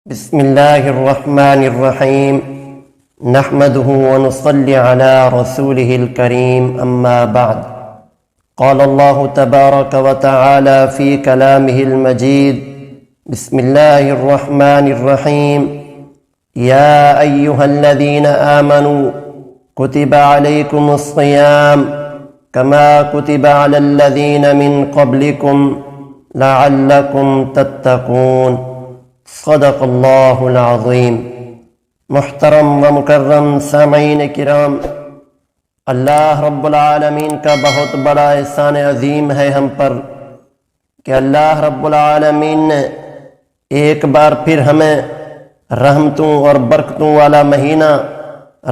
بسم الله الرحمن الرحيم نحمده ونصلي على رسوله الكريم أما بعد قال الله تبارك وتعالى في كلامه المجيد بسم الله الرحمن الرحيم يا أيها الذين آمنوا كتب عليكم الصيام كما كتب على الذين من قبلكم لعلكم تتقون صدق اللہ العظیم۔ محترم و مکرم سامعین کرام، اللہ رب العالمین کا بہت بڑا احسان عظیم ہے ہم پر کہ اللہ رب العالمین نے ایک بار پھر ہمیں رحمتوں اور برکتوں والا مہینہ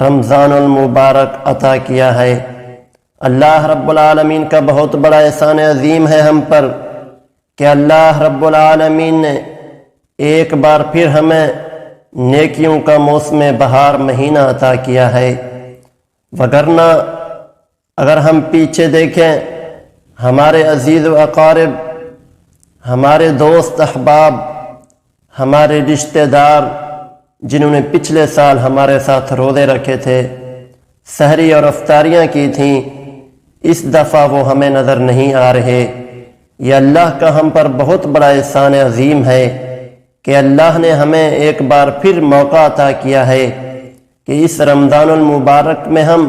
رمضان المبارک عطا کیا ہے۔ اللہ رب العالمین کا بہت بڑا احسان عظیم ہے ہم پر کہ اللہ رب العالمین نے ایک بار پھر ہمیں نیکیوں کا موسم بہار مہینہ عطا کیا ہے، وگرنہ اگر ہم پیچھے دیکھیں ہمارے عزیز و اقارب، ہمارے دوست احباب، ہمارے رشتہ دار جنہوں نے پچھلے سال ہمارے ساتھ روزے رکھے تھے، سحری اور افطاریاں کی تھیں، اس دفعہ وہ ہمیں نظر نہیں آ رہے۔ یہ اللہ کا ہم پر بہت بڑا احسان عظیم ہے کہ اللہ نے ہمیں ایک بار پھر موقع عطا کیا ہے کہ اس رمضان المبارک میں ہم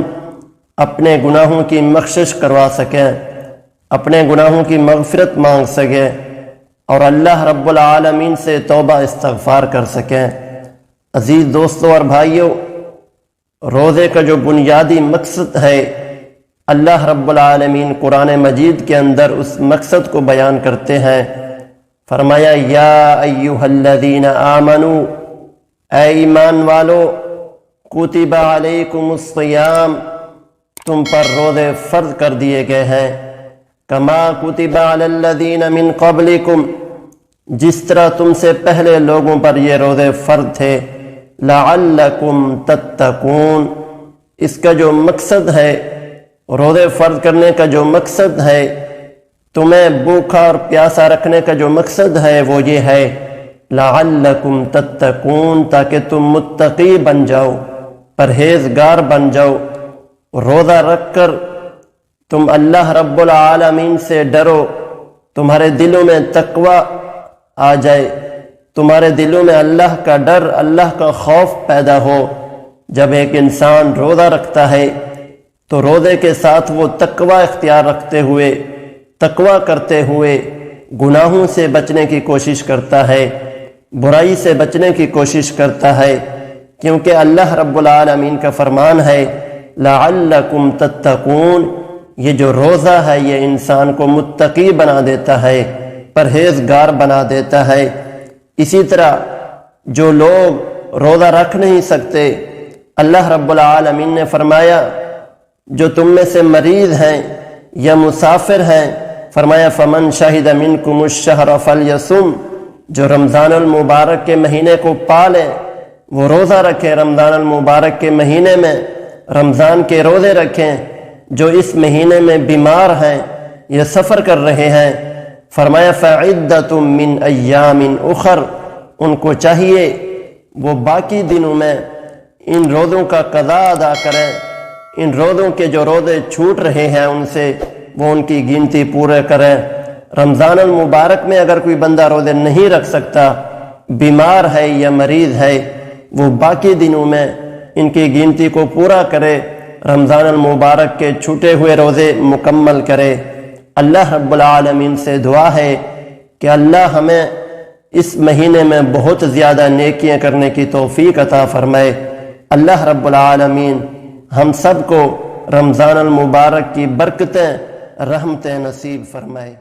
اپنے گناہوں کی بخشش کروا سکیں، اپنے گناہوں کی مغفرت مانگ سکیں اور اللہ رب العالمین سے توبہ استغفار کر سکیں۔ عزیز دوستوں اور بھائیوں، روزے کا جو بنیادی مقصد ہے، اللہ رب العالمین قرآن مجید کے اندر اس مقصد کو بیان کرتے ہیں۔ فرمایا یا ایہا الذین آمنوا، اے ایمان والو، کتب علیکم الصیام، تم پر روزے فرض کر دیے گئے ہیں، کما کتب علی الذین من قبلکم، جس طرح تم سے پہلے لوگوں پر یہ روزے فرض تھے، لعلکم تتقون، اس کا جو مقصد ہے، روزے فرض کرنے کا جو مقصد ہے، تمہیں بھوکا اور پیاسا رکھنے کا جو مقصد ہے وہ یہ ہے لعلکم تتقون، تاکہ تم متقی بن جاؤ، پرہیزگار بن جاؤ، روزہ رکھ کر تم اللہ رب العالمین سے ڈرو، تمہارے دلوں میں تقوی آ جائے، تمہارے دلوں میں اللہ کا ڈر، اللہ کا خوف پیدا ہو۔ جب ایک انسان روزہ رکھتا ہے تو روزے کے ساتھ وہ تقوی اختیار رکھتے ہوئے، تقوی کرتے ہوئے گناہوں سے بچنے کی کوشش کرتا ہے، برائی سے بچنے کی کوشش کرتا ہے، کیونکہ اللہ رب العالمین کا فرمان ہے لعلکم تتقون، یہ جو روزہ ہے یہ انسان کو متقی بنا دیتا ہے، پرہیزگار بنا دیتا ہے۔ اسی طرح جو لوگ روزہ رکھ نہیں سکتے، اللہ رب العالمین نے فرمایا جو تم میں سے مریض ہیں یا مسافر ہیں، فرمایا فمن شہد منکم الشہر فلیصم، جو رمضان المبارک کے مہینے کو پالے وہ روزہ رکھیں، رمضان المبارک کے مہینے میں رمضان کے روزے رکھیں۔ جو اس مہینے میں بیمار ہیں یا سفر کر رہے ہیں، فرمایا فعدۃ من ایام اخر، ان کو چاہیے وہ باقی دنوں میں ان روزوں کا قضا ادا کریں، ان روزوں کے جو روزے چھوٹ رہے ہیں ان سے وہ ان کی گنتی پورے کریں۔ رمضان المبارک میں اگر کوئی بندہ روزے نہیں رکھ سکتا، بیمار ہے یا مریض ہے، وہ باقی دنوں میں ان کی گنتی کو پورا کرے، رمضان المبارک کے چھوٹے ہوئے روزے مکمل کرے۔ اللہ رب العالمین سے دعا ہے کہ اللہ ہمیں اس مہینے میں بہت زیادہ نیکیاں کرنے کی توفیق عطا فرمائے۔ اللہ رب العالمین ہم سب کو رمضان المبارک کی برکتیں، رحمتیں نصیب فرمائے۔